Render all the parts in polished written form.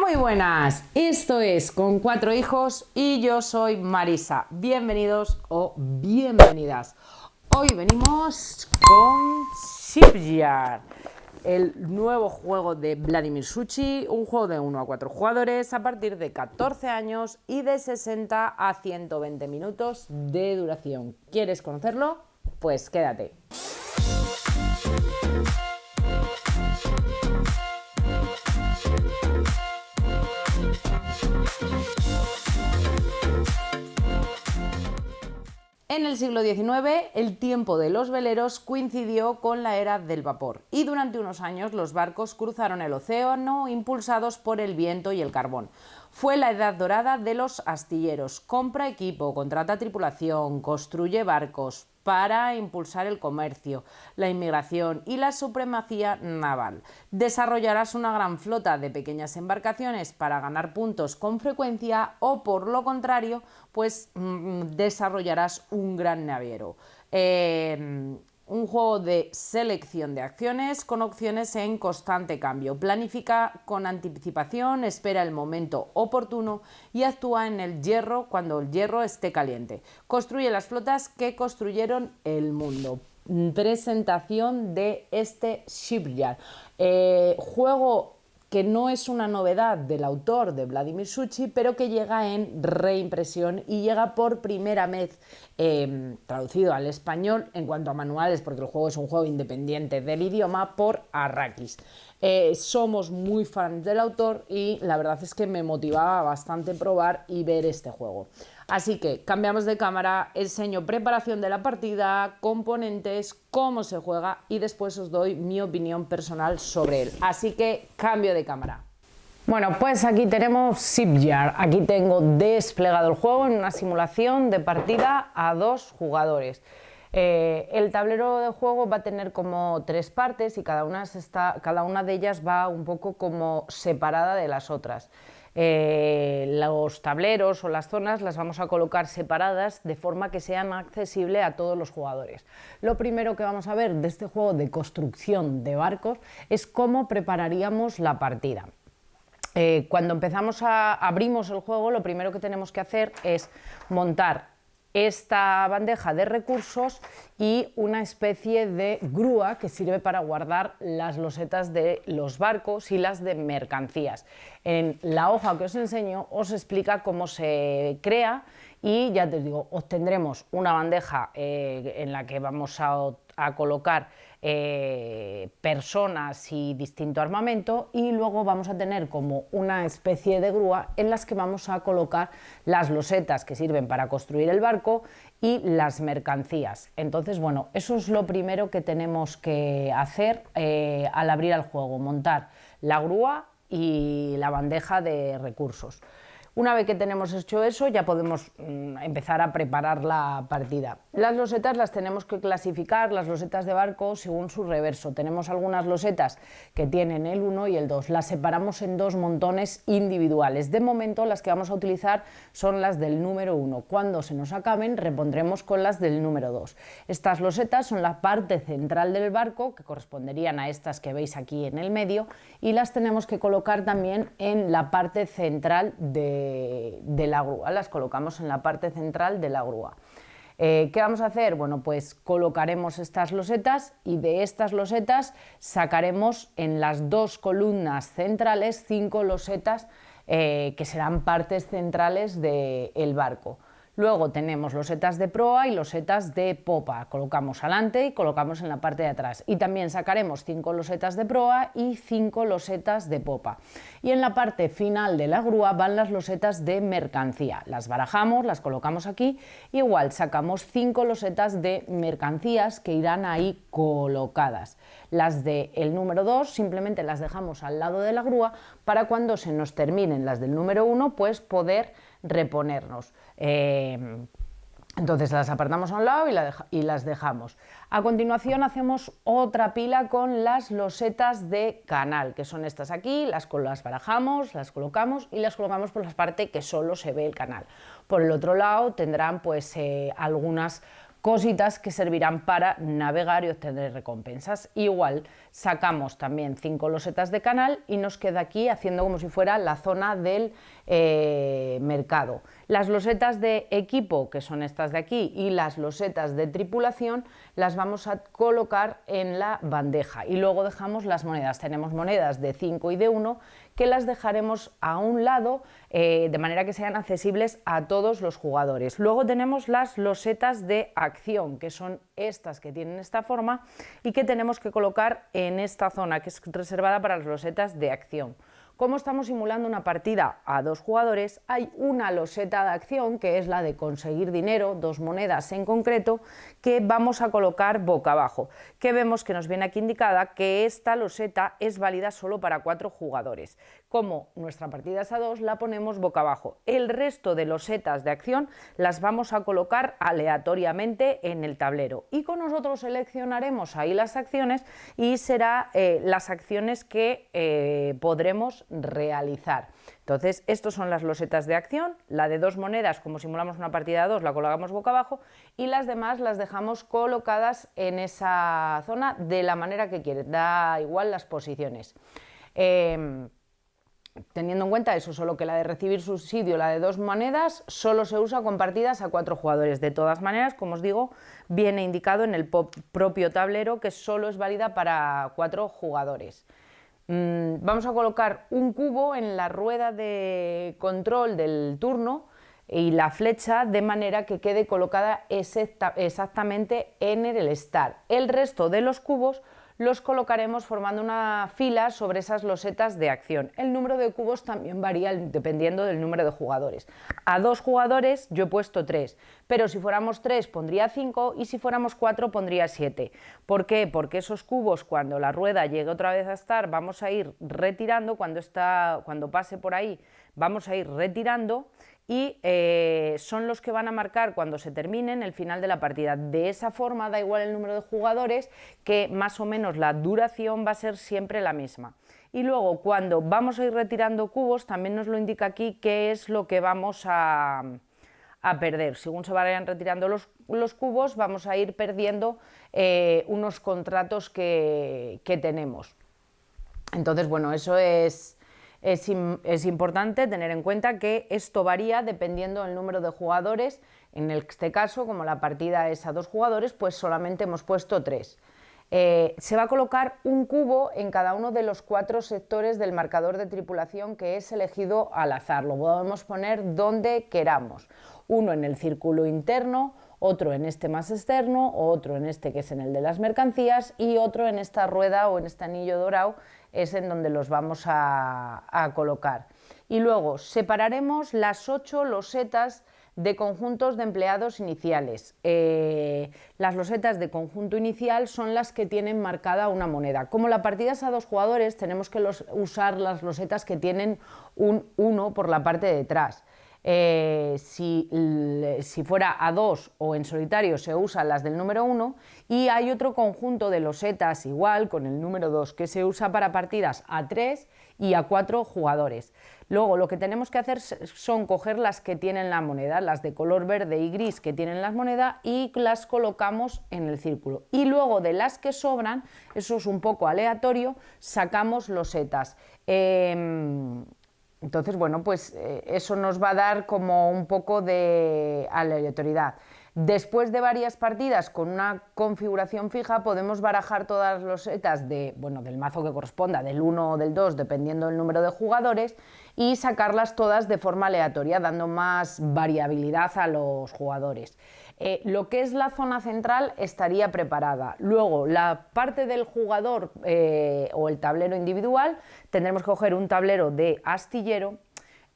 Muy buenas, esto es Con Cuatro Hijos y yo soy Marisa. Bienvenidos o bienvenidas. Hoy venimos con Shipyard, el nuevo juego de Vladimir Suchý, un juego de 1 a 4 jugadores a partir de 14 años y de 60 a 120 minutos de duración. ¿Quieres conocerlo? Pues quédate. En el siglo XIX, el tiempo de los veleros coincidió con la era del vapor y durante unos años los barcos cruzaron el océano impulsados por el viento y el carbón. Fue la edad dorada de los astilleros. Compra equipo, contrata tripulación, construye barcos para impulsar el comercio, la inmigración y la supremacía naval. Desarrollarás una gran flota de pequeñas embarcaciones para ganar puntos con frecuencia o, por lo contrario, pues desarrollarás un gran naviero. Un juego de selección de acciones con opciones en constante cambio. Planifica con anticipación, espera el momento oportuno y actúa en el hierro cuando el hierro esté caliente. Construye las flotas que construyeron el mundo. Presentación de este Shipyard. Juego que no es una novedad del autor de Vladimir Suchý, pero que llega en reimpresión y llega por primera vez traducido al español en cuanto a manuales, porque el juego es un juego independiente del idioma, por Arrakis. Somos muy fans del autor y la verdad es que me motivaba bastante probar y ver este juego. Así que cambiamos de cámara, enseño preparación de la partida, componentes, cómo se juega y después os doy mi opinión personal sobre él. Así que cambio de cámara. Bueno, pues aquí tenemos Shipyard. Aquí tengo desplegado el juego en una simulación de partida a 2 jugadores. El tablero de juego va a tener como 3 partes y cada una de ellas va un poco como separada de las otras. Los tableros o las zonas las vamos a colocar separadas de forma que sean accesibles a todos los jugadores. Lo primero que vamos a ver de este juego de construcción de barcos es cómo prepararíamos la partida. Cuando abrimos el juego, lo primero que tenemos que hacer es montar esta bandeja de recursos y una especie de grúa que sirve para guardar las losetas de los barcos y las de mercancías. En la hoja que os enseño os explica cómo se crea y ya te digo, obtendremos una bandeja en la que vamos a colocar personas y distinto armamento y luego vamos a tener como una especie de grúa en las que vamos a colocar las losetas que sirven para construir el barco y las mercancías. Entonces, bueno, eso es lo primero que tenemos que hacer al abrir el juego, montar la grúa y la bandeja de recursos. Una vez que tenemos hecho eso, ya podemos empezar a preparar la partida. Las losetas las tenemos que clasificar, las losetas de barco, según su reverso. Tenemos algunas losetas que tienen el 1 y el 2. Las separamos en 2 montones individuales. De momento, las que vamos a utilizar son las del número 1. Cuando se nos acaben, repondremos con las del número 2. Estas losetas son la parte central del barco, que corresponderían a estas que veis aquí en el medio, y las tenemos que colocar también en la parte central de la grúa, las colocamos en la parte central de la grúa. ¿Qué vamos a hacer? Bueno, pues colocaremos estas losetas y de estas losetas sacaremos en las 2 columnas centrales 5 losetas que serán partes centrales del barco. Luego tenemos losetas de proa y losetas de popa, colocamos adelante y colocamos en la parte de atrás. Y también sacaremos 5 losetas de proa y 5 losetas de popa. Y en la parte final de la grúa van las losetas de mercancía. Las barajamos, las colocamos aquí, igual sacamos 5 losetas de mercancías que irán ahí colocadas. Las del número 2 simplemente las dejamos al lado de la grúa para cuando se nos terminen las del número 1 pues poder reponernos. Entonces las apartamos a un lado y las dejamos. A continuación hacemos otra pila con las losetas de canal, que son estas aquí, las barajamos, las colocamos y las colocamos por la parte que solo se ve el canal. Por el otro lado tendrán pues algunas cositas que servirán para navegar y obtener recompensas. Igual sacamos también 5 losetas de canal y nos queda aquí haciendo como si fuera la zona del mercado. Las losetas de equipo, que son estas de aquí, y las losetas de tripulación las vamos a colocar en la bandeja y luego dejamos las monedas. Tenemos monedas de 5 y de 1 que las dejaremos a un lado de manera que sean accesibles a todos los jugadores. Luego tenemos las losetas de acción, que son estas que tienen esta forma y que tenemos que colocar en esta zona que es reservada para las losetas de acción. Como estamos simulando una partida a 2 jugadores, hay una loseta de acción, que es la de conseguir dinero, 2 monedas en concreto, que vamos a colocar boca abajo, que vemos que nos viene aquí indicada que esta loseta es válida solo para 4 jugadores. Como nuestra partida es a 2, la ponemos boca abajo. El resto de losetas de acción las vamos a colocar aleatoriamente en el tablero y con nosotros seleccionaremos ahí las acciones y será las acciones que podremos realizar. Entonces, estos son las losetas de acción. La de 2 monedas, como simulamos una partida a 2, la colocamos boca abajo y las demás las dejamos colocadas en esa zona de la manera que quieres, da igual las posiciones. Teniendo en cuenta eso, solo que la de recibir subsidio, la de 2 monedas, solo se usa con partidas a 4 jugadores. De todas maneras, como os digo, viene indicado en el propio tablero que solo es válida para 4 jugadores. Vamos a colocar un cubo en la rueda de control del turno y la flecha de manera que quede colocada exactamente en el start. El resto de los cubos los colocaremos formando una fila sobre esas losetas de acción. El número de cubos también varía dependiendo del número de jugadores. A 2 jugadores yo he puesto 3, pero si fuéramos 3 pondría 5 y si fuéramos 4 pondría 7. ¿Por qué? Porque esos cubos, cuando la rueda llegue otra vez a estar, vamos a ir retirando, cuando pase por ahí vamos a ir retirando y son los que van a marcar cuando se terminen el final de la partida. De esa forma da igual el número de jugadores, que más o menos la duración va a ser siempre la misma. Y luego cuando vamos a ir retirando cubos también nos lo indica aquí qué es lo que vamos a perder. Según se vayan retirando los cubos vamos a ir perdiendo unos contratos que tenemos. Entonces, bueno, eso es importante tener en cuenta que esto varía dependiendo del número de jugadores. En este caso, como la partida es a 2 jugadores, pues solamente hemos puesto 3. Se va a colocar un cubo en cada uno de los 4 sectores del marcador de tripulación que es elegido al azar. Lo podemos poner donde queramos. Uno en el círculo interno, otro en este más externo, otro en este que es en el de las mercancías y otro en esta rueda o en este anillo dorado es en donde los vamos a colocar. Y luego separaremos las 8 losetas de conjuntos de empleados iniciales. Las losetas de conjunto inicial son las que tienen marcada una moneda. Como la partida es a 2 jugadores, tenemos que usar las losetas que tienen un 1 por la parte de detrás. Si fuera a 2 o en solitario se usan las del número 1 y hay otro conjunto de losetas igual con el número 2 que se usa para partidas a 3 y a 4 jugadores. Luego lo que tenemos que hacer son coger las que tienen la moneda, las de color verde y gris que tienen las monedas y las colocamos en el círculo. Y luego de las que sobran, eso es un poco aleatorio, sacamos losetas. Entonces, bueno, pues eso nos va a dar como un poco de aleatoriedad. Después de varias partidas con una configuración fija podemos barajar todas las losetas del mazo que corresponda, del 1 o del 2, dependiendo del número de jugadores, y sacarlas todas de forma aleatoria, dando más variabilidad a los jugadores. Lo que es la zona central estaría preparada. Luego, la parte del jugador o el tablero individual, tendremos que coger un tablero de astillero.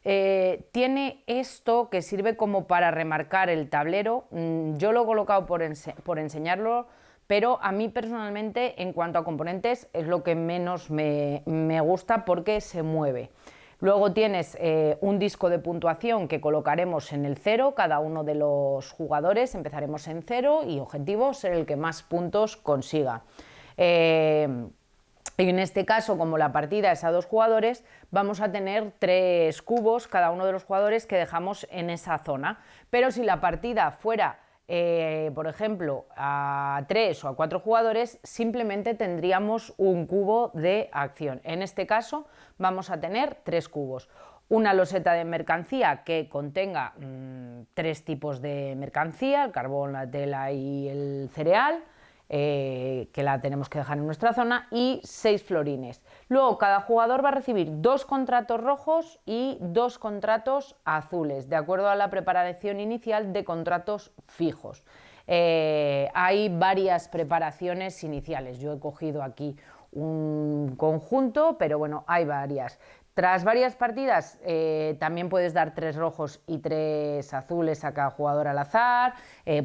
Tiene esto que sirve como para remarcar el tablero. Yo lo he colocado por enseñarlo, pero a mí personalmente en cuanto a componentes es lo que menos me gusta porque se mueve. Luego tienes un disco de puntuación que colocaremos en el 0, cada uno de los jugadores empezaremos en 0 y objetivo ser el que más puntos consiga. Y en este caso, como la partida es a 2 jugadores, vamos a tener 3 cubos cada uno de los jugadores que dejamos en esa zona. Pero si la partida fuera por ejemplo, a 3 o a 4 jugadores, simplemente tendríamos un cubo de acción. En este caso vamos a tener 3 cubos. Una loseta de mercancía que contenga 3 tipos de mercancía, el carbón, la tela y el cereal, que la tenemos que dejar en nuestra zona, y 6 florines. Luego cada jugador va a recibir 2 contratos rojos y 2 contratos azules, de acuerdo a la preparación inicial de contratos fijos. Hay varias preparaciones iniciales, yo he cogido aquí un conjunto, pero bueno, hay varias. Tras varias partidas también puedes dar 3 rojos y 3 azules a cada jugador al azar,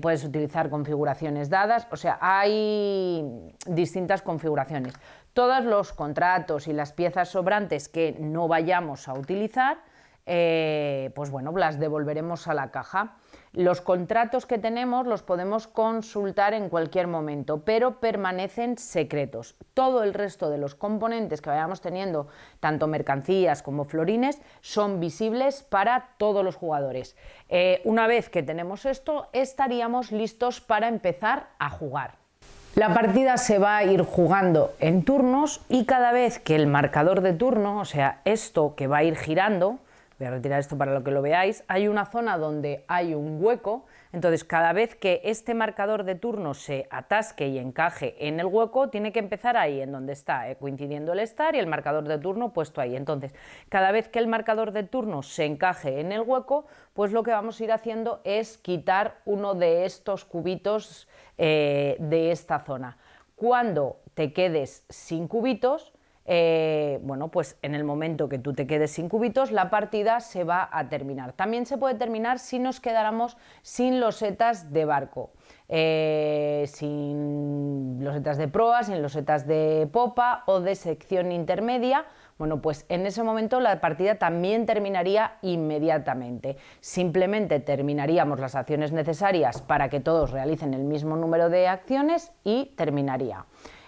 puedes utilizar configuraciones dadas, o sea, hay distintas configuraciones. Todos los contratos y las piezas sobrantes que no vayamos a utilizar, pues bueno, las devolveremos a la caja. Los contratos que tenemos los podemos consultar en cualquier momento, pero permanecen secretos. Todo el resto de los componentes que vayamos teniendo, tanto mercancías como florines, son visibles para todos los jugadores. Una vez que tenemos esto, estaríamos listos para empezar a jugar. La partida se va a ir jugando en turnos y cada vez que el marcador de turno, o sea, esto que va a ir girando, voy a retirar esto para que lo veáis, hay una zona donde hay un hueco, entonces cada vez que este marcador de turno se atasque y encaje en el hueco, tiene que empezar ahí, en donde está, coincidiendo el start y el marcador de turno puesto ahí. Entonces, cada vez que el marcador de turno se encaje en el hueco, pues lo que vamos a ir haciendo es quitar uno de estos cubitos de esta zona. Cuando te quedes sin cubitos, bueno, pues en el momento que tú te quedes sin cubitos, la partida se va a terminar. También se puede terminar si nos quedáramos sin losetas de barco, sin losetas de proa, sin losetas de popa o de sección intermedia. Bueno, pues en ese momento la partida también terminaría inmediatamente. Simplemente terminaríamos las acciones necesarias para que todos realicen el mismo número de acciones y terminaría.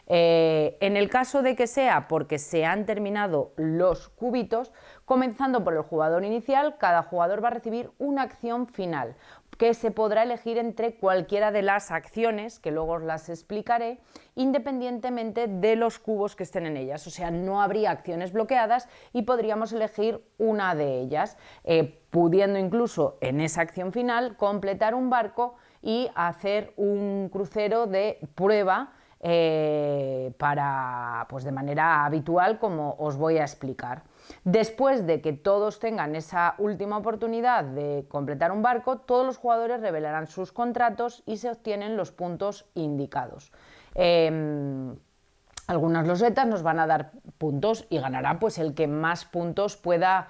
En el caso de que sea porque se han terminado los cubitos, comenzando por el jugador inicial, cada jugador va a recibir una acción final que se podrá elegir entre cualquiera de las acciones, que luego os las explicaré, independientemente de los cubos que estén en ellas. O sea, no habría acciones bloqueadas y podríamos elegir una de ellas, pudiendo incluso en esa acción final completar un barco y hacer un crucero de prueba, pues de manera habitual, como os voy a explicar. Después de que todos tengan esa última oportunidad de completar un barco, todos los jugadores revelarán sus contratos y se obtienen los puntos indicados. Algunas losetas nos van a dar puntos y ganará pues el que más puntos pueda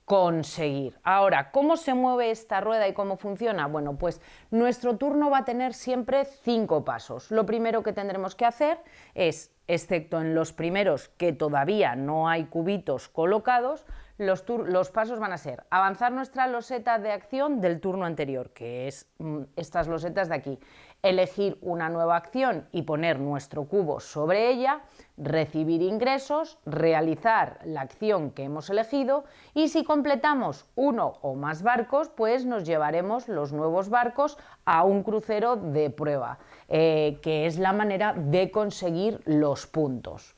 conseguir. Ahora, ¿cómo se mueve esta rueda y cómo funciona? Bueno, pues nuestro turno va a tener siempre 5 pasos. Lo primero que tendremos que hacer es, excepto en los primeros que todavía no hay cubitos colocados, los pasos van a ser avanzar nuestra loseta de acción del turno anterior, que es estas losetas de aquí, elegir una nueva acción y poner nuestro cubo sobre ella, recibir ingresos, realizar la acción que hemos elegido y si completamos uno o más barcos, pues nos llevaremos los nuevos barcos a un crucero de prueba, que es la manera de conseguir los puntos.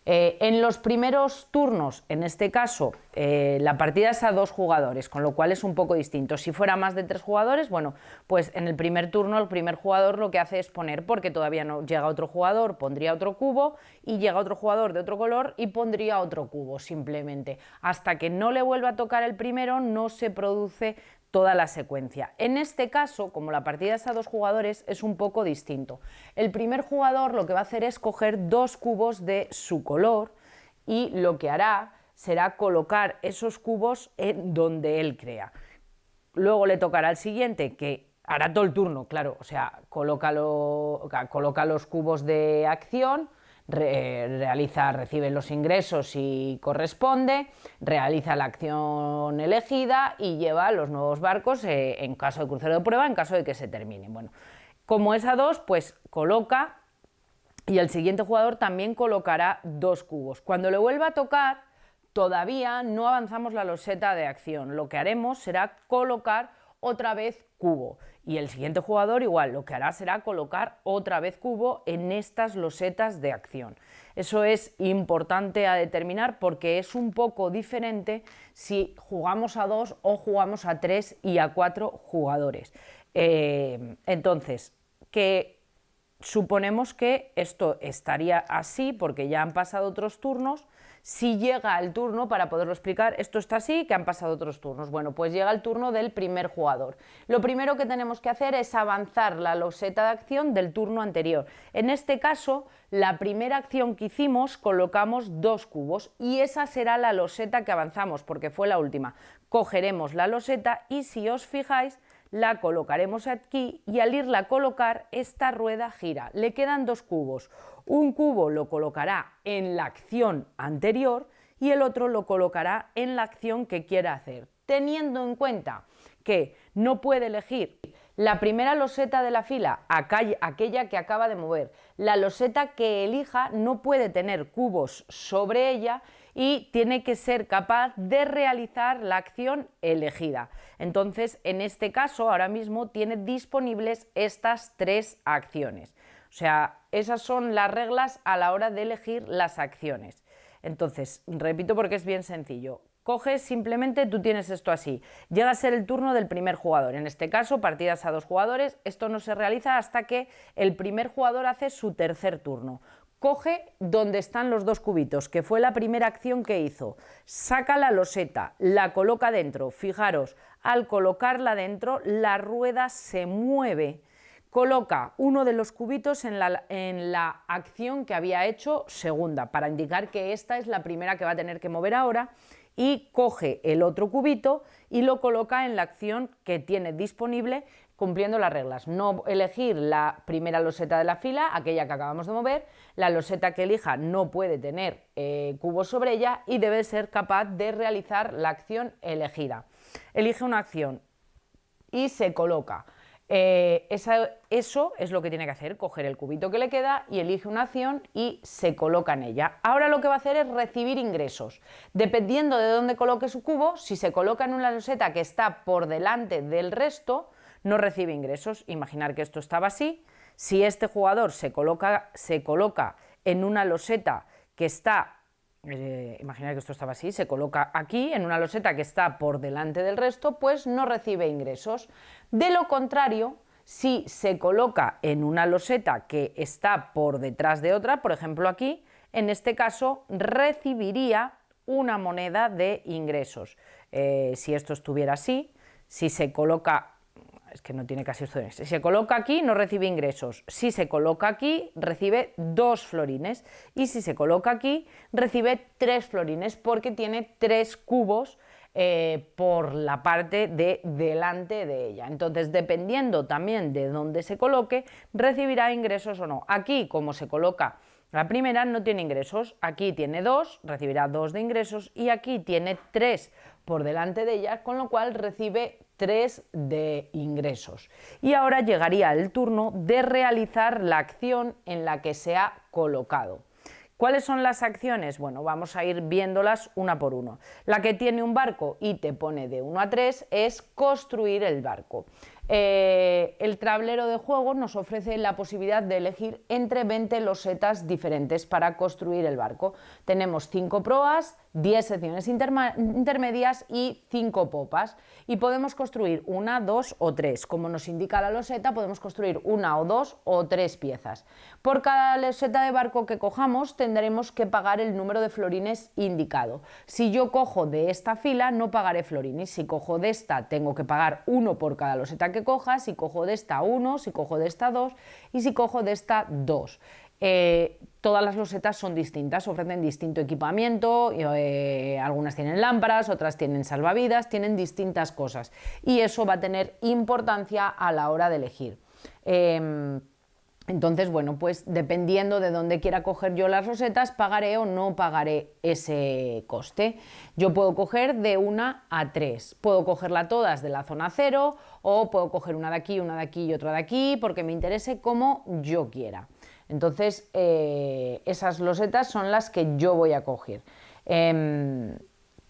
En los primeros turnos, en este caso, la partida es a 2 jugadores, con lo cual es un poco distinto. Si fuera más de 3 jugadores, bueno, pues en el primer turno el primer jugador lo que hace es poner, porque todavía no llega otro jugador, pondría otro cubo, y llega otro jugador de otro color y pondría otro cubo, simplemente. Hasta que no le vuelva a tocar el primero, no se produce toda la secuencia. En este caso, como la partida es a 2 jugadores, es un poco distinto. El primer jugador lo que va a hacer es coger 2 cubos de su color y lo que hará será colocar esos cubos en donde él crea. Luego le tocará al siguiente, que hará todo el turno, claro, o sea, coloca los cubos de acción, recibe los ingresos si corresponde, realiza la acción elegida y lleva los nuevos barcos en caso de crucero de prueba, en caso de que se termine. Bueno, como es a 2, pues coloca y el siguiente jugador también colocará 2 cubos. Cuando le vuelva a tocar, todavía no avanzamos la loseta de acción. Lo que haremos será colocar otra vez cubo. Y el siguiente jugador igual lo que hará será colocar otra vez cubo en estas losetas de acción. Eso es importante a determinar porque es un poco diferente si jugamos a 2 o jugamos a 3 y a 4 jugadores. Entonces, que suponemos que esto estaría así porque ya han pasado otros turnos. Si llega el turno, para poderlo explicar, esto está así, que han pasado otros turnos. Bueno, pues llega el turno del primer jugador. Lo primero que tenemos que hacer es avanzar la loseta de acción del turno anterior. En este caso, la primera acción que hicimos, colocamos 2 cubos y esa será la loseta que avanzamos porque fue la última. Cogeremos la loseta y si os fijáis, la colocaremos aquí y al irla a colocar, esta rueda gira. Le quedan 2 cubos. Un cubo lo colocará en la acción anterior y el otro lo colocará en la acción que quiera hacer, teniendo en cuenta que no puede elegir la primera loseta de la fila, aquella que acaba de mover. La loseta que elija no puede tener cubos sobre ella y tiene que ser capaz de realizar la acción elegida. Entonces, en este caso, ahora mismo tiene disponibles estas 3 acciones. O sea, esas son las reglas a la hora de elegir las acciones. Entonces, repito porque es bien sencillo. Coges simplemente, tú tienes esto así, llega a ser el turno del primer jugador, en este caso partidas a 2 jugadores, esto no se realiza hasta que el primer jugador hace su tercer turno. Coge donde están los 2 cubitos, que fue la primera acción que hizo, saca la loseta, la coloca dentro, fijaros, al colocarla dentro la rueda se mueve, coloca uno de los cubitos en la acción que había hecho segunda, para indicar que esta es la primera que va a tener que mover ahora, y coge el otro cubito y lo coloca en la acción que tiene disponible cumpliendo las reglas. No elegir la primera loseta de la fila, aquella que acabamos de mover, la loseta que elija no puede tener cubos sobre ella y debe ser capaz de realizar la acción elegida. Elige una acción y se coloca. Eso es lo que tiene que hacer, coger el cubito que le queda y elige una acción y se coloca en ella. Ahora lo que va a hacer es recibir ingresos. Dependiendo de dónde coloque su cubo, si se coloca en una loseta que está por delante del resto, no recibe ingresos. Imaginar que esto estaba así. Si este jugador se coloca en una loseta que está... imaginar que esto estaba así, se coloca aquí en una loseta que está por delante del resto, pues no recibe ingresos. De lo contrario, si se coloca en una loseta que está por detrás de otra, por ejemplo aquí, en este caso recibiría una moneda de ingresos. Si esto estuviera así, si se coloca... es que no tiene casi opciones. Si se coloca aquí no recibe ingresos, si se coloca aquí recibe 2 florines y si se coloca aquí recibe 3 florines porque tiene 3 cubos por la parte de delante de ella. Entonces, dependiendo también de dónde se coloque, recibirá ingresos o no. Aquí, como se coloca la primera, no tiene ingresos, aquí tiene 2, recibirá 2 de ingresos y aquí tiene 3 por delante de ella, con lo cual recibe 3 de ingresos. Y ahora llegaría el turno de realizar la acción en la que se ha colocado. ¿Cuáles son las acciones? Bueno, vamos a ir viéndolas una por una. La que tiene un barco y te pone de 1 a 3 es construir el barco. El tablero de juego nos ofrece la posibilidad de elegir entre 20 losetas diferentes para construir el barco. Tenemos 5 proas, 10 secciones intermedias y 5 popas. Y podemos construir 1, 2 o 3. Como nos indica la loseta, podemos construir 1 o 2 o 3 piezas. Por cada loseta de barco que cojamos, tendremos que pagar el número de florines indicado. Si yo cojo de esta fila, no pagaré florines. Si cojo de esta, tengo que pagar 1 por cada loseta que coja. Si cojo de esta, 1, si cojo de esta, 2 y si cojo de esta, 2. Todas las losetas son distintas, ofrecen distinto equipamiento, algunas tienen lámparas, otras tienen salvavidas, tienen distintas cosas y eso va a tener importancia a la hora de elegir. Entonces, bueno, pues dependiendo de dónde quiera coger yo las losetas, pagaré o no pagaré ese coste. Yo puedo coger de 1 a 3, puedo cogerla todas de la zona 0 o puedo coger una de aquí y otra de aquí, porque me interese como yo quiera. Entonces, esas losetas son las que yo voy a coger.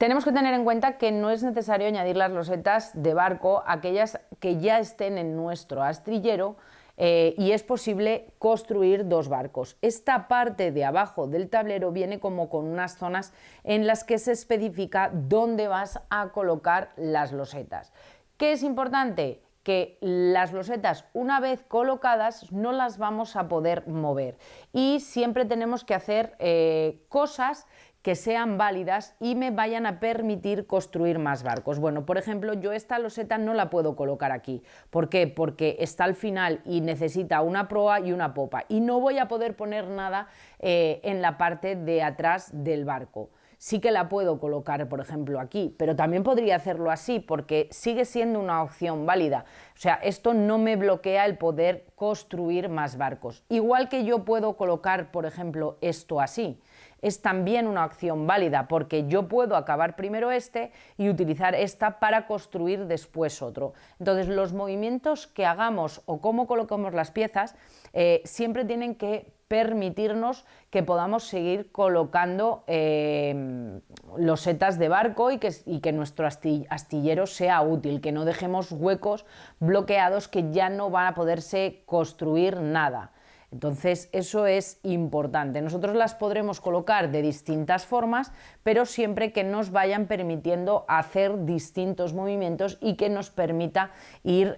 Tenemos que tener en cuenta que no es necesario añadir las losetas de barco, aquellas que ya estén en nuestro astillero, y es posible construir dos barcos. Esta parte de abajo del tablero viene como con unas zonas en las que se especifica dónde vas a colocar las losetas. ¿Qué es importante? Que las losetas, una vez colocadas, no las vamos a poder mover, y siempre tenemos que hacer cosas que sean válidas y me vayan a permitir construir más barcos. Bueno, por ejemplo, yo esta loseta no la puedo colocar aquí. ¿Por qué? Porque está al final y necesita una proa y una popa, y no voy a poder poner nada en la parte de atrás del barco. Sí que la puedo colocar, por ejemplo, aquí, pero también podría hacerlo así, porque sigue siendo una opción válida. O sea, esto no me bloquea el poder construir más barcos. Igual que yo puedo colocar, por ejemplo, esto así. Es también una opción válida, porque yo puedo acabar primero este y utilizar esta para construir después otro. Entonces, los movimientos que hagamos o cómo colocamos las piezas siempre tienen que permitirnos que podamos seguir colocando losetas de barco y que nuestro astillero sea útil, que no dejemos huecos bloqueados que ya no van a poderse construir nada. Entonces eso es importante. Nosotros las podremos colocar de distintas formas, pero siempre que nos vayan permitiendo hacer distintos movimientos y que nos permita ir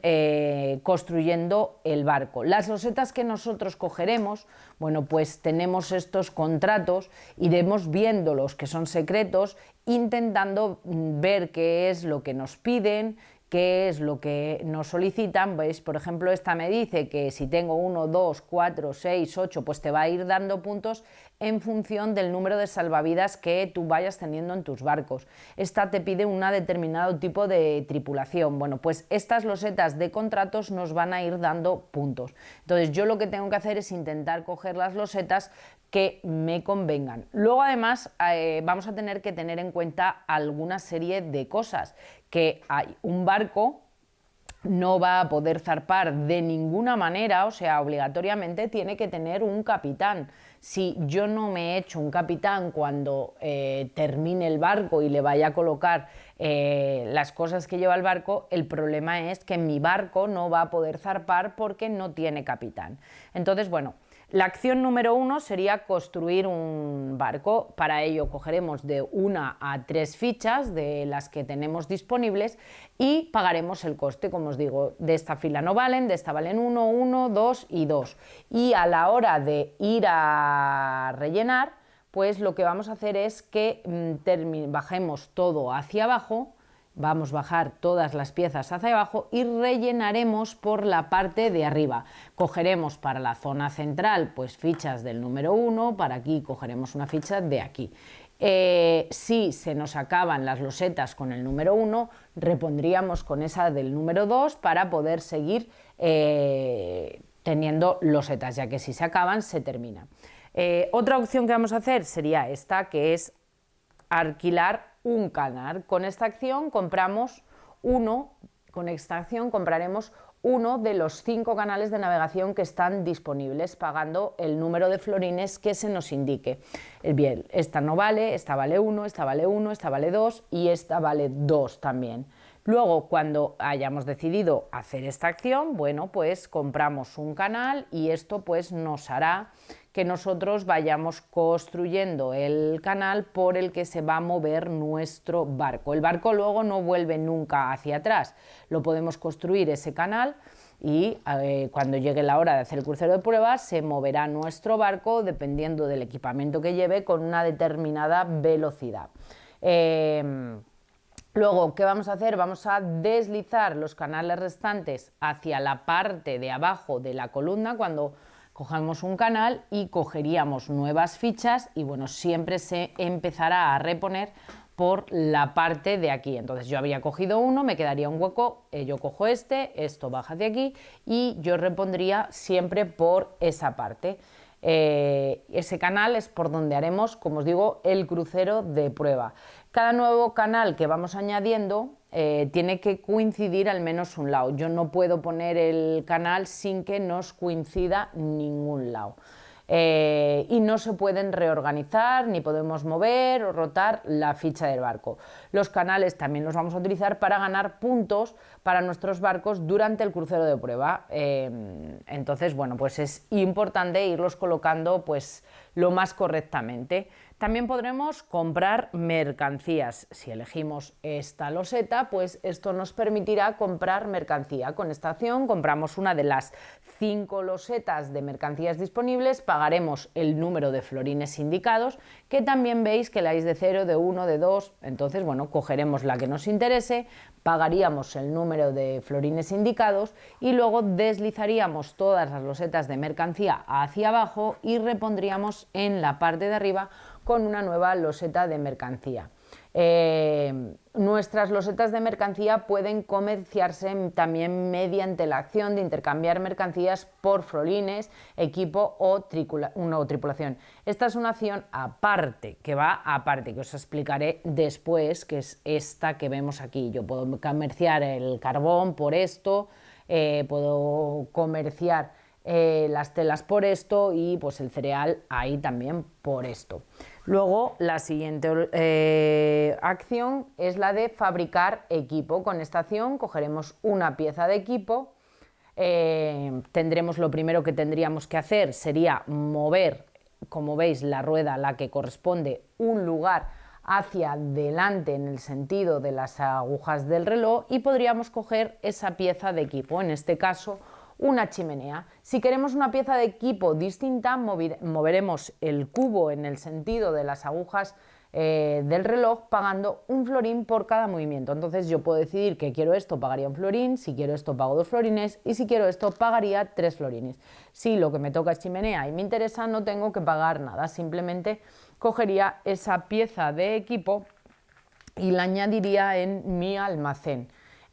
construyendo el barco. Las losetas que nosotros cogeremos, bueno, pues tenemos estos contratos, iremos viendo los que son secretos, intentando ver qué es lo que nos piden, qué es lo que nos solicitan. ¿Veis? Por ejemplo, esta me dice que si tengo 1, 2, 4, 6, 8, pues te va a ir dando puntos en función del número de salvavidas que tú vayas teniendo en tus barcos. Esta te pide un determinado tipo de tripulación. Bueno, pues estas losetas de contratos nos van a ir dando puntos. Entonces yo lo que tengo que hacer es intentar coger las losetas que me convengan. Luego, además, vamos a tener que tener en cuenta alguna serie de cosas, que hay un barco no va a poder zarpar de ninguna manera, o sea, obligatoriamente tiene que tener un capitán. Si yo no me he hecho un capitán cuando termine el barco y le vaya a colocar las cosas que lleva el barco, el problema es que mi barco no va a poder zarpar porque no tiene capitán. Entonces, bueno, la acción número 1 sería construir un barco. Para ello cogeremos de 1 a 3 fichas de las que tenemos disponibles y pagaremos el coste. Como os digo, de esta fila no valen, de esta valen 1, 1, 2 y 2. Y a la hora de ir a rellenar, pues lo que vamos a hacer es que bajemos todo hacia abajo. Vamos a bajar todas las piezas hacia abajo y rellenaremos por la parte de arriba. Cogeremos para la zona central pues fichas del número 1, para aquí cogeremos una ficha de aquí. Si se nos acaban las losetas con el número 1, repondríamos con esa del número 2 para poder seguir teniendo losetas, ya que si se acaban se termina. Otra opción que vamos a hacer sería esta, que es alquilar un canal. Con esta acción compraremos uno de los 5 canales de navegación que están disponibles, pagando el número de florines que se nos indique. Bien, esta no vale, esta vale 1, esta vale 1, esta vale 2 y esta vale 2 también. Luego, cuando hayamos decidido hacer esta acción, bueno, pues compramos un canal y esto pues nos hará que nosotros vayamos construyendo el canal por el que se va a mover nuestro barco. El barco luego no vuelve nunca hacia atrás, lo podemos construir ese canal y cuando llegue la hora de hacer el crucero de pruebas se moverá nuestro barco dependiendo del equipamiento que lleve con una determinada velocidad. Luego, ¿qué vamos a hacer? Vamos a deslizar los canales restantes hacia la parte de abajo de la columna cuando cogemos un canal y cogeríamos nuevas fichas y bueno, siempre se empezará a reponer por la parte de aquí. Entonces yo había cogido uno, me quedaría un hueco, yo cojo esto baja de aquí y yo repondría siempre por esa parte. Ese canal es por donde haremos, como os digo, el crucero de prueba. Cada nuevo canal que vamos añadiendo tiene que coincidir al menos un lado. Yo no puedo poner el canal sin que nos coincida ningún lado. y no se pueden reorganizar ni podemos mover o rotar la ficha del barco. Los canales también los vamos a utilizar para ganar puntos para nuestros barcos durante el crucero de prueba. Entonces, bueno, pues es importante irlos colocando pues lo más correctamente. También podremos comprar mercancías. Si elegimos esta loseta, pues esto nos permitirá comprar mercancía. Con esta acción compramos una de las 5 losetas de mercancías disponibles, pagaremos el número de florines indicados, que también veis que la hay de 0, de 1, de 2, entonces bueno, cogeremos la que nos interese, pagaríamos el número de florines indicados y luego deslizaríamos todas las losetas de mercancía hacia abajo y repondríamos en la parte de arriba con una nueva loseta de mercancía. Nuestras losetas de mercancía pueden comerciarse también mediante la acción de intercambiar mercancías por florines, equipo o tripulación. Esta es una acción aparte, que va aparte, que os explicaré después, que es esta que vemos aquí. Yo puedo comerciar el carbón por esto, puedo comerciar las telas por esto y pues el cereal ahí también por esto. Luego la siguiente acción es la de fabricar equipo. Con esta acción cogeremos una pieza de equipo, tendremos, lo primero que tendríamos que hacer sería mover, como veis, la rueda a la que corresponde un lugar hacia adelante en el sentido de las agujas del reloj y podríamos coger esa pieza de equipo, en este caso una chimenea. Si queremos una pieza de equipo distinta, moveremos el cubo en el sentido de las agujas del reloj pagando un florín por cada movimiento. Entonces yo puedo decidir que quiero esto, pagaría un florín, si quiero esto pago 2 florines y si quiero esto pagaría 3 florines. Si lo que me toca es chimenea y me interesa, no tengo que pagar nada, simplemente cogería esa pieza de equipo y la añadiría en mi almacén.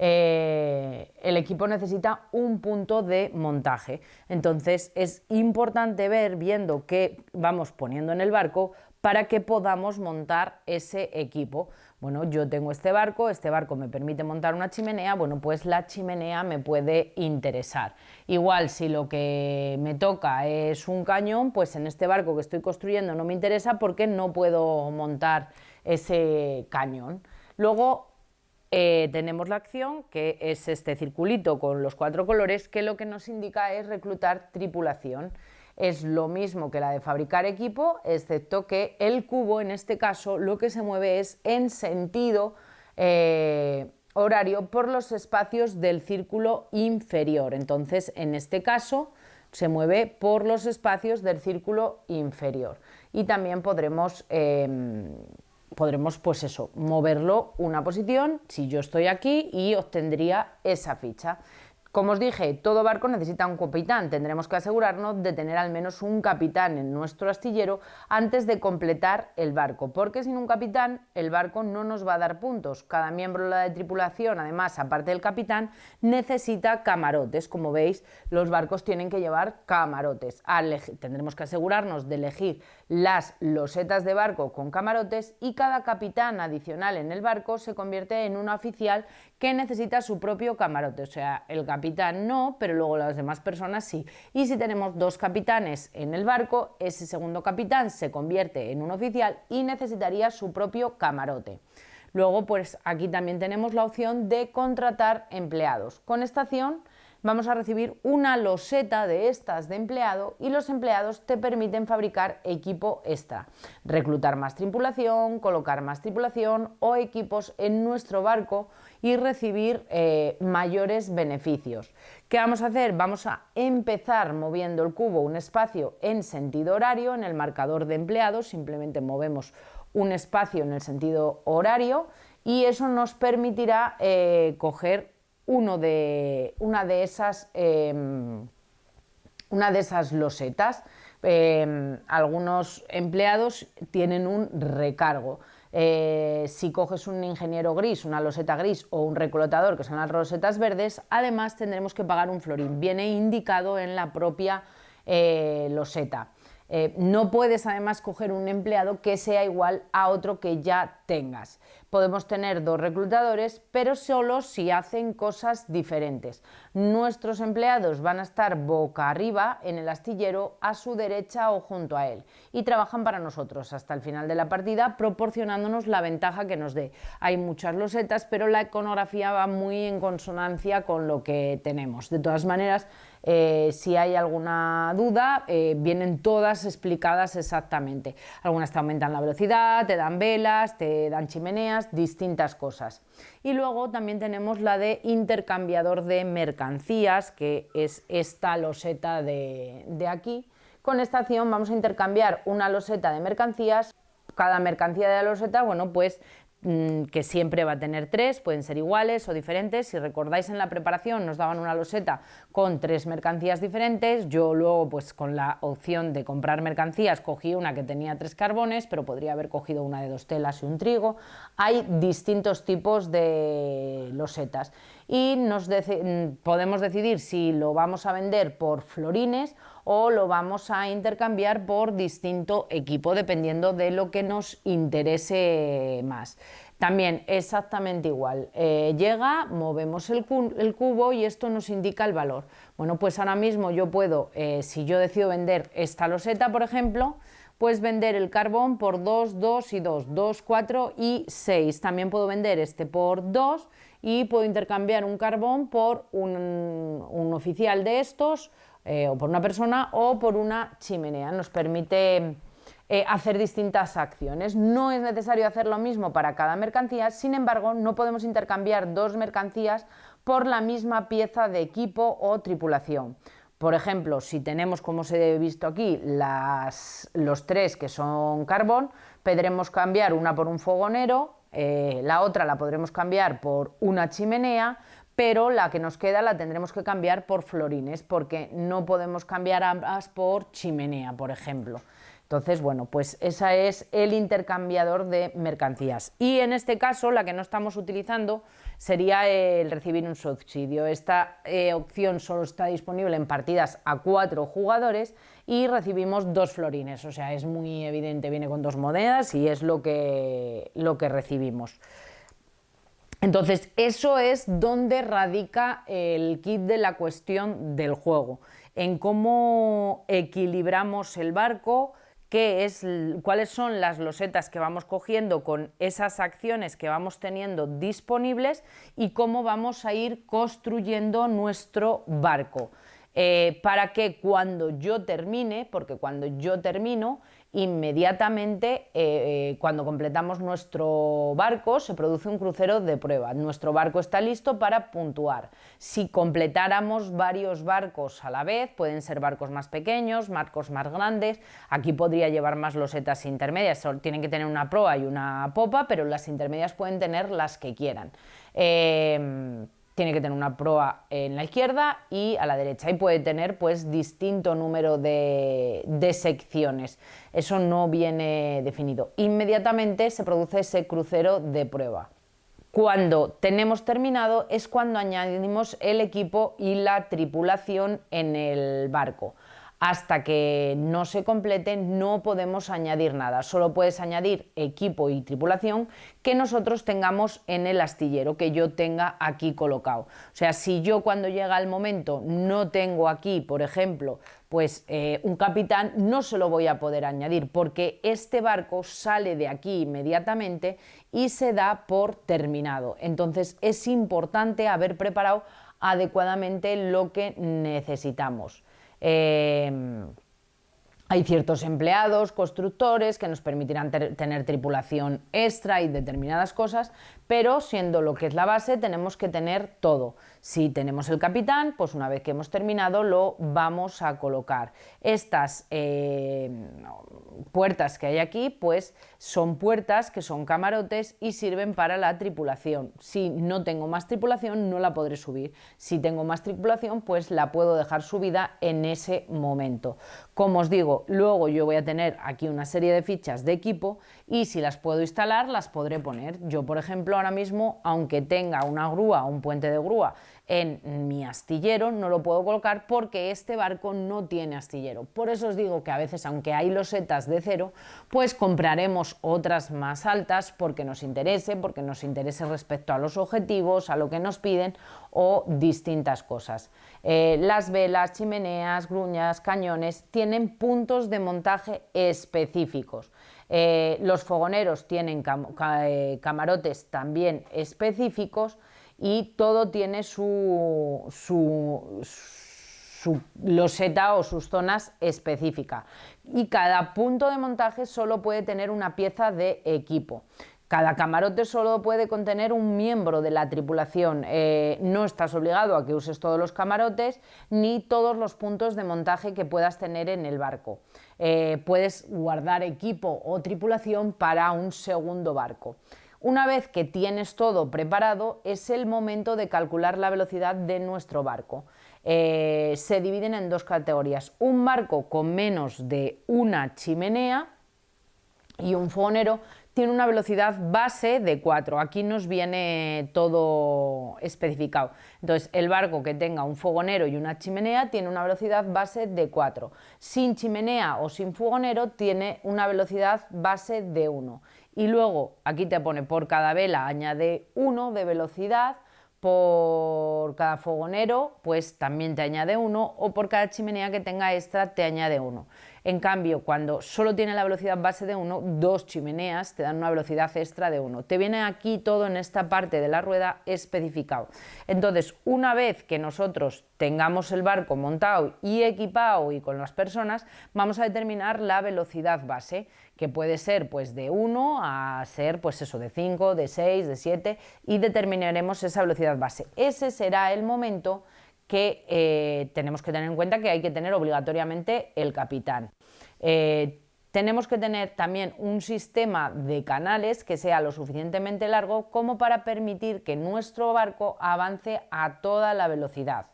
El equipo necesita un punto de montaje, entonces es importante ver, viendo qué vamos poniendo en el barco para que podamos montar ese equipo. Bueno, yo tengo este barco me permite montar una chimenea, bueno, pues la chimenea me puede interesar. Igual si lo que me toca es un cañón, pues en este barco que estoy construyendo no me interesa porque no puedo montar ese cañón. Luego tenemos la acción, que es este circulito con los 4 colores, que lo que nos indica es reclutar tripulación. Es lo mismo que la de fabricar equipo, excepto que el cubo, en este caso, lo que se mueve es en sentido horario por los espacios del círculo inferior. Entonces, en este caso, se mueve por los espacios del círculo inferior. Y también podremos pues eso, moverlo una posición si yo estoy aquí y obtendría esa ficha. Como os dije, todo barco necesita un capitán, tendremos que asegurarnos de tener al menos un capitán en nuestro astillero antes de completar el barco, porque sin un capitán el barco no nos va a dar puntos. Cada miembro de la tripulación, además, aparte del capitán, necesita camarotes. Como veis, los barcos tienen que llevar camarotes. Tendremos que asegurarnos de elegir las losetas de barco con camarotes y cada capitán adicional en el barco se convierte en un oficial que necesita su propio camarote, o sea, el capitán no, pero luego las demás personas sí. Y si tenemos 2 capitanes en el barco, ese segundo capitán se convierte en un oficial y necesitaría su propio camarote. Luego, pues aquí también tenemos la opción de contratar empleados. Con esta acción vamos a recibir una loseta de estas de empleado y los empleados te permiten fabricar equipo extra, reclutar más tripulación, colocar más tripulación o equipos en nuestro barco y recibir mayores beneficios. ¿Qué vamos a hacer? Vamos a empezar moviendo el cubo un espacio en sentido horario en el marcador de empleados, simplemente movemos un espacio en el sentido horario y eso nos permitirá coger una de esas losetas. Algunos empleados tienen un recargo. Si coges un ingeniero gris, una loseta gris o un reclutador, que son las losetas verdes, además tendremos que pagar un florín. Viene indicado en la propia loseta. No puedes además coger un empleado que sea igual a otro que ya tengas. Podemos tener 2 reclutadores, pero solo si hacen cosas diferentes. Nuestros empleados van a estar boca arriba en el astillero, a su derecha o junto a él, y trabajan para nosotros hasta el final de la partida, proporcionándonos la ventaja que nos dé. Hay muchas losetas, pero la iconografía va muy en consonancia con lo que tenemos. De todas maneras, si hay alguna duda, vienen todas explicadas exactamente. Algunas te aumentan la velocidad, te dan velas, te dan chimeneas, distintas cosas. Y luego también tenemos la de intercambiador de mercancías, que es esta loseta de aquí. Con esta acción vamos a intercambiar una loseta de mercancías. Cada mercancía de la loseta, bueno, pues que siempre va a tener 3, pueden ser iguales o diferentes. Si recordáis, en la preparación nos daban una loseta con 3 mercancías diferentes. Yo luego, pues con la opción de comprar mercancías, cogí una que tenía 3 carbones, pero podría haber cogido una de 2 telas y un trigo. Hay distintos tipos de losetas y podemos decidir si lo vamos a vender por florines o lo vamos a intercambiar por distinto equipo, dependiendo de lo que nos interese más. También exactamente igual, llega, movemos el cubo y esto nos indica el valor. Bueno, pues ahora mismo yo puedo, si yo decido vender esta loseta, por ejemplo, pues vender el carbón por 2, 2 y 2, 2, 4 y 6. También puedo vender este por 2 y puedo intercambiar un carbón por un oficial de estos, o por una persona o por una chimenea. Nos permite hacer distintas acciones. No es necesario hacer lo mismo para cada mercancía, sin embargo, no podemos intercambiar 2 mercancías por la misma pieza de equipo o tripulación. Por ejemplo, si tenemos, como os he visto aquí, los 3 que son carbón, podremos cambiar una por un fogonero, la otra la podremos cambiar por una chimenea, pero la que nos queda la tendremos que cambiar por florines, porque no podemos cambiar ambas por chimenea, por ejemplo. Entonces, bueno, pues ese es el intercambiador de mercancías. Y en este caso, la que no estamos utilizando sería el recibir un subsidio. Esta opción solo está disponible en partidas a 4 jugadores y recibimos 2 florines. O sea, es muy evidente, viene con 2 monedas y es lo que recibimos. Entonces, eso es donde radica el kit de la cuestión del juego, en cómo equilibramos el barco, cuáles son las losetas que vamos cogiendo con esas acciones que vamos teniendo disponibles y cómo vamos a ir construyendo nuestro barco. Para que cuando yo termine, porque cuando yo termino, inmediatamente cuando completamos nuestro barco se produce un crucero de prueba. Nuestro barco está listo para puntuar. Si completáramos varios barcos a la vez, pueden ser barcos más pequeños, barcos más grandes, aquí podría llevar más losetas intermedias, tienen que tener una proa y una popa, pero las intermedias pueden tener las que quieran. Tiene que tener una proa en la izquierda y a la derecha, y puede tener pues distinto número de secciones. Eso no viene definido. Inmediatamente se produce ese crucero de prueba. Cuando tenemos terminado es cuando añadimos el equipo y la tripulación en el barco. Hasta que no se complete no podemos añadir nada, solo puedes añadir equipo y tripulación que nosotros tengamos en el astillero, que yo tenga aquí colocado. O sea, si yo cuando llega el momento no tengo aquí, por ejemplo, pues un capitán, no se lo voy a poder añadir porque este barco sale de aquí inmediatamente y se da por terminado. Entonces es importante haber preparado adecuadamente lo que necesitamos. Hay ciertos empleados, constructores, que nos permitirán tener tripulación extra y determinadas cosas, pero siendo lo que es la base tenemos que tener todo. Si tenemos el capitán, pues una vez que hemos terminado lo vamos a colocar. Estas puertas que hay aquí, pues son puertas que son camarotes y sirven para la tripulación. Si no tengo más tripulación no la podré subir. Si tengo más tripulación, pues la puedo dejar subida en ese momento. Como os digo, digo, luego yo voy a tener aquí una serie de fichas de equipo y si las puedo instalar, las podré poner. Yo, por ejemplo, ahora mismo, aunque tenga una grúa, un puente de grúa en mi astillero, no lo puedo colocar porque este barco no tiene astillero. Por eso os digo que a veces, aunque hay losetas de cero, pues compraremos otras más altas porque nos interese respecto a los objetivos, a lo que nos piden o distintas cosas. Las velas, chimeneas, gruñas, cañones tienen puntos de montaje específicos. Los fogoneros tienen camarotes también específicos y todo tiene su loseta o sus zonas específicas. Y cada punto de montaje solo puede tener una pieza de equipo. Cada camarote solo puede contener un miembro de la tripulación. No estás obligado a que uses todos los camarotes ni todos los puntos de montaje que puedas tener en el barco. Puedes guardar equipo o tripulación para un segundo barco. Una vez que tienes todo preparado, es el momento de calcular la velocidad de nuestro barco. Se dividen en dos categorías: un barco con menos de una chimenea y un fogonero tiene una velocidad base de 4. Aquí nos viene todo especificado. Entonces, el barco que tenga un fogonero y una chimenea tiene una velocidad base de 4. Sin chimenea o sin fogonero tiene una velocidad base de 1. Y luego, aquí te pone, por cada vela añade 1 de velocidad, por cada fogonero pues también te añade 1, o por cada chimenea que tenga extra te añade 1. En cambio, cuando solo tiene la velocidad base de 1, dos chimeneas te dan una velocidad extra de 1. Te viene aquí todo en esta parte de la rueda especificado. Entonces, una vez que nosotros tengamos el barco montado y equipado y con las personas, vamos a determinar la velocidad base, que puede ser pues de 1 a ser pues eso, de 5, de 6, de 7, y determinaremos esa velocidad base. Ese será el momento que tenemos que tener en cuenta que hay que tener obligatoriamente el capitán. Tenemos que tener también un sistema de canales que sea lo suficientemente largo como para permitir que nuestro barco avance a toda la velocidad.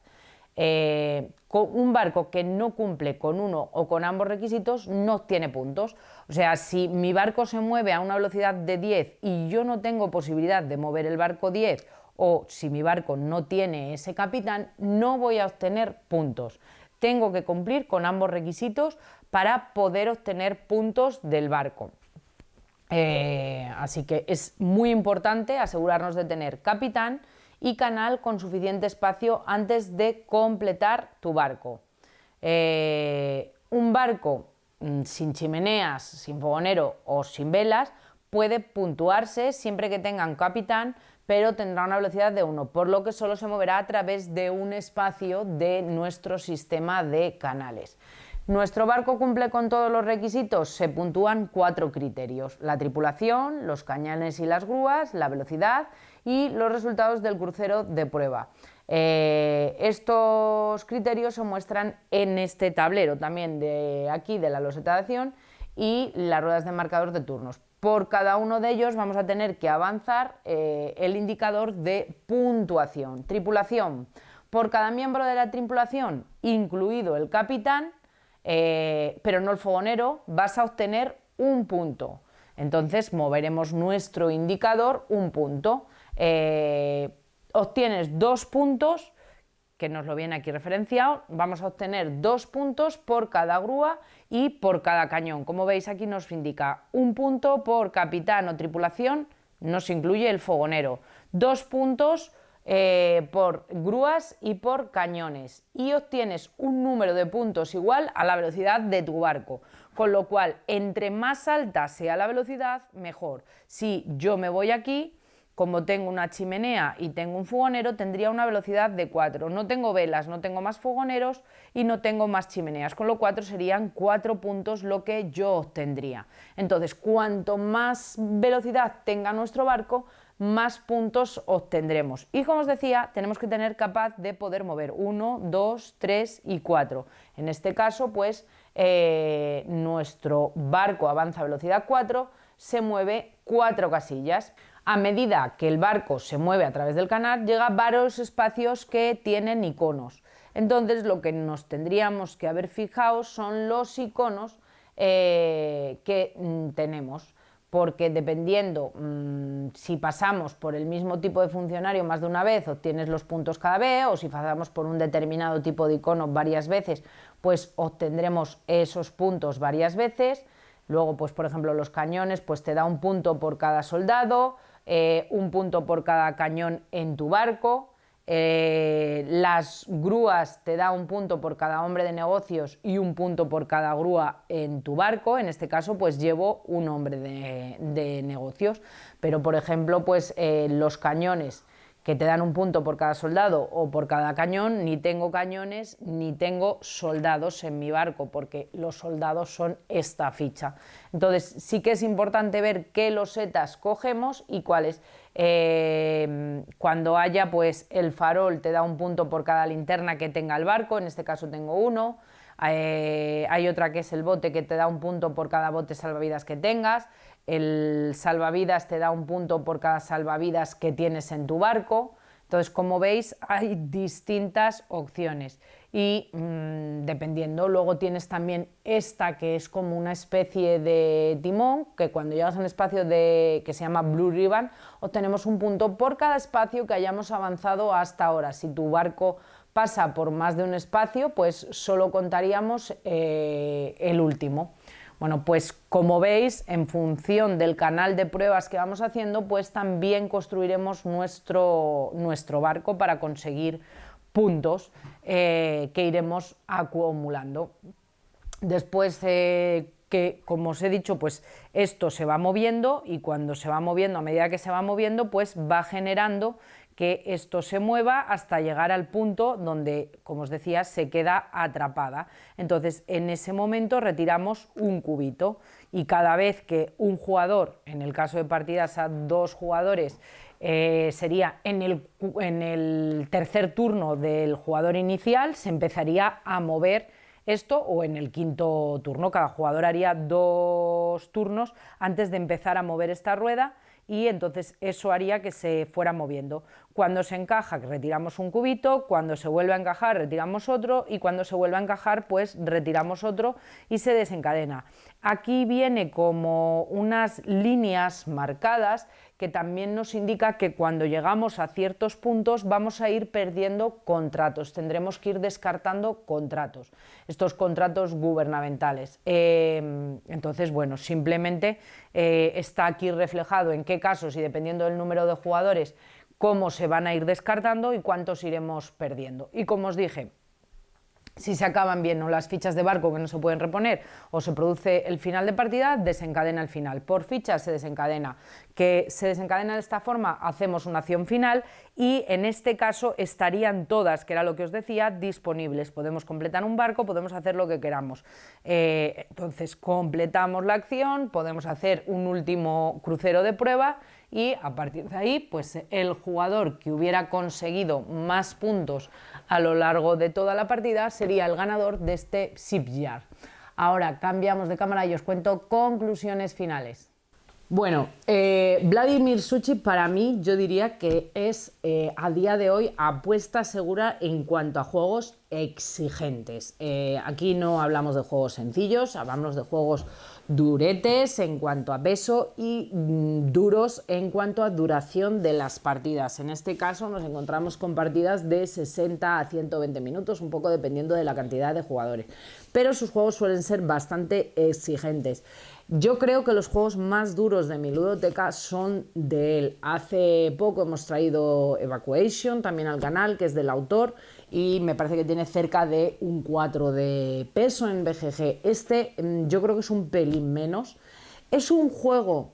Un barco que no cumple con uno o con ambos requisitos no tiene puntos. O sea, si mi barco se mueve a una velocidad de 10 y yo no tengo posibilidad de mover el barco 10, o si mi barco no tiene ese capitán, no voy a obtener puntos. Tengo que cumplir con ambos requisitos para poder obtener puntos del barco. Así que es muy importante asegurarnos de tener capitán y canal con suficiente espacio antes de completar tu barco. Un barco sin chimeneas, sin fogonero o sin velas puede puntuarse siempre que tenga un capitán, pero tendrá una velocidad de 1, por lo que solo se moverá a través de un espacio de nuestro sistema de canales. ¿Nuestro barco cumple con todos los requisitos? Se puntúan 4 criterios: la tripulación, los cañones y las grúas, la velocidad y los resultados del crucero de prueba. Estos criterios se muestran en este tablero también de aquí de la loseta de acción y las ruedas de marcador de turnos. Por cada uno de ellos vamos a tener que avanzar el indicador de puntuación. Tripulación: por cada miembro de la tripulación, incluido el capitán, pero no el fogonero, vas a obtener un punto. Entonces moveremos nuestro indicador un punto. Obtienes 2 puntos, que nos lo viene aquí referenciado. Vamos a obtener 2 puntos por cada grúa y por cada cañón. Como veis, aquí nos indica 1 punto por capitán o tripulación, nos incluye el fogonero, 2 puntos por grúas y por cañones, y obtienes un número de puntos igual a la velocidad de tu barco, con lo cual entre más alta sea la velocidad, mejor. Si yo me voy aquí, como tengo una chimenea y tengo un fogonero, tendría una velocidad de 4. No tengo velas, no tengo más fogoneros y no tengo más chimeneas, con lo cual serían 4 puntos lo que yo obtendría. Entonces, cuanto más velocidad tenga nuestro barco, más puntos obtendremos. Y como os decía, tenemos que tener capaz de poder mover 1, 2, 3 y 4. En este caso, pues, nuestro barco avanza a velocidad 4, se mueve 4 casillas. A medida que el barco se mueve a través del canal, llega a varios espacios que tienen iconos. Entonces lo que nos tendríamos que haber fijado son los iconos que tenemos, porque dependiendo si pasamos por el mismo tipo de funcionario más de una vez, obtienes los puntos cada vez, o si pasamos por un determinado tipo de icono varias veces, pues obtendremos esos puntos varias veces. Luego, pues por ejemplo, los cañones, pues te da un punto por cada soldado, un punto por cada cañón en tu barco. Las grúas te da un punto por cada hombre de negocios y un punto por cada grúa en tu barco. En este caso pues llevo un hombre de negocios, pero por ejemplo pues los cañones, que te dan un punto por cada soldado o por cada cañón, ni tengo cañones ni tengo soldados en mi barco, porque los soldados son esta ficha. Entonces sí que es importante ver qué losetas cogemos y cuáles. Cuando haya pues el farol te da un punto por cada linterna que tenga el barco, en este caso tengo uno. Hay otra que es el bote, que te da un punto por cada bote salvavidas que tengas. El salvavidas te da un punto por cada salvavidas que tienes en tu barco. Entonces, como veis, hay distintas opciones y dependiendo, luego tienes también esta que es como una especie de timón, que cuando llegas a un espacio que se llama Blue Ribbon, obtenemos un punto por cada espacio que hayamos avanzado hasta ahora. Si tu barco pasa por más de un espacio, pues solo contaríamos el último. Bueno, pues como veis, en función del canal de pruebas que vamos haciendo, pues también construiremos nuestro barco para conseguir puntos que iremos acumulando. Después que, como os he dicho, pues esto se va moviendo, y cuando se va moviendo, a medida que se va moviendo, pues va generando que esto se mueva hasta llegar al punto donde, como os decía, se queda atrapada. Entonces, en ese momento retiramos un cubito, y cada vez que un jugador, en el caso de partidas a 2 jugadores, sería en el tercer turno del jugador inicial, se empezaría a mover esto, o en el quinto turno. Cada jugador haría 2 turnos antes de empezar a mover esta rueda, y entonces eso haría que se fuera moviendo. Cuando se encaja, retiramos un cubito, cuando se vuelve a encajar, retiramos otro, y cuando se vuelve a encajar, pues retiramos otro y se desencadena. Aquí viene como unas líneas marcadas que también nos indica que cuando llegamos a ciertos puntos vamos a ir perdiendo contratos, tendremos que ir descartando contratos, estos contratos gubernamentales. Entonces, bueno, simplemente está aquí reflejado en qué casos, y dependiendo del número de jugadores, cómo se van a ir descartando y cuántos iremos perdiendo. Y como os dije, si se acaban bien las fichas de barco que no se pueden reponer, o se produce el final de partida, desencadena el final. Por fichas se desencadena. Que se desencadena de esta forma, hacemos una acción final, y en este caso estarían todas, que era lo que os decía, disponibles. Podemos completar un barco, podemos hacer lo que queramos. Entonces completamos la acción, podemos hacer un último crucero de prueba, y a partir de ahí, pues el jugador que hubiera conseguido más puntos a lo largo de toda la partida sería el ganador de este Shipyard. Ahora cambiamos de cámara y os cuento conclusiones finales. Bueno, Vladimir Suchý para mí yo diría que es a día de hoy apuesta segura en cuanto a juegos exigentes. Aquí no hablamos de juegos sencillos, hablamos de juegos duretes en cuanto a peso y duros en cuanto a duración de las partidas. En este caso nos encontramos con partidas de 60 a 120 minutos, un poco dependiendo de la cantidad de jugadores, pero sus juegos suelen ser bastante exigentes. Yo creo que los juegos más duros de mi ludoteca son de él. Hace poco hemos traído Evacuation también al canal, que es del autor, y me parece que tiene cerca de un 4 de peso en BGG. Este yo creo que es un pelín menos. Es un juego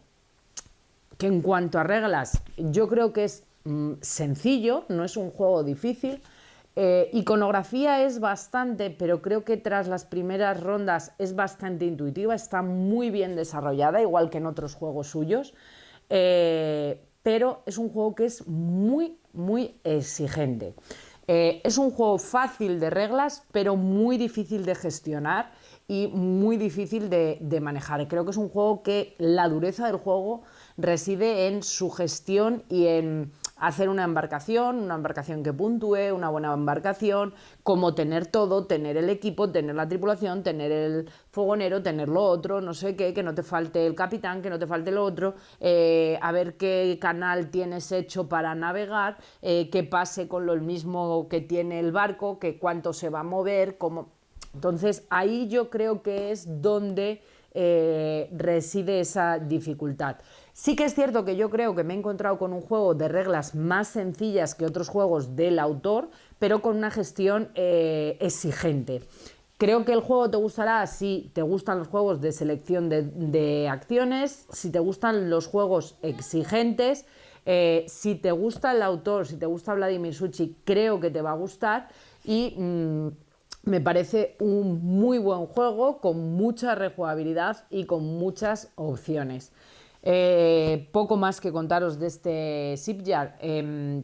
que en cuanto a reglas yo creo que es sencillo, no es un juego difícil. Iconografía es bastante, pero creo que tras las primeras rondas es bastante intuitiva, está muy bien desarrollada, igual que en otros juegos suyos, pero es un juego que es muy exigente. Es un juego fácil de reglas, pero muy difícil de gestionar y muy difícil de manejar. Creo que es un juego que la dureza del juego reside en su gestión y en hacer una embarcación que puntúe, una buena embarcación, como tener todo, tener el equipo, tener la tripulación, tener el fogonero, tener lo otro, no sé qué, que no te falte el capitán, que no te falte lo otro, a ver qué canal tienes hecho para navegar, qué pase con lo mismo que tiene el barco, que cuánto se va a mover, cómo... Entonces ahí yo creo que es donde reside esa dificultad. Sí que es cierto que yo creo que me he encontrado con un juego de reglas más sencillas que otros juegos del autor, pero con una gestión exigente. Creo que el juego te gustará si te gustan los juegos de selección de acciones, si te gustan los juegos exigentes, si te gusta el autor, si te gusta Vladimir Suchý, creo que te va a gustar y me parece un muy buen juego con mucha rejugabilidad y con muchas opciones. Poco más que contaros de este Shipyard.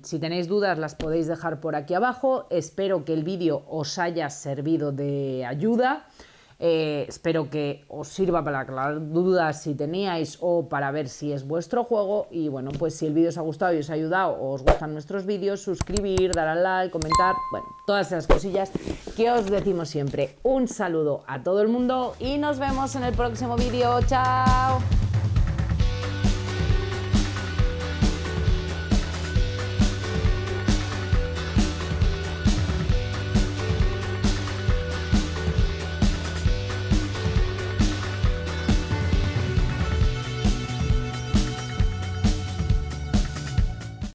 Si tenéis dudas las podéis dejar por aquí abajo. Espero que el vídeo os haya servido de ayuda. Espero que os sirva para aclarar dudas si teníais o para ver si es vuestro juego. Y bueno, pues si el vídeo os ha gustado y os ha ayudado o os gustan nuestros vídeos, suscribir, dar al like, comentar, bueno, todas esas cosillas que os decimos siempre. Un saludo a todo el mundo y nos vemos en el próximo vídeo. ¡Chao!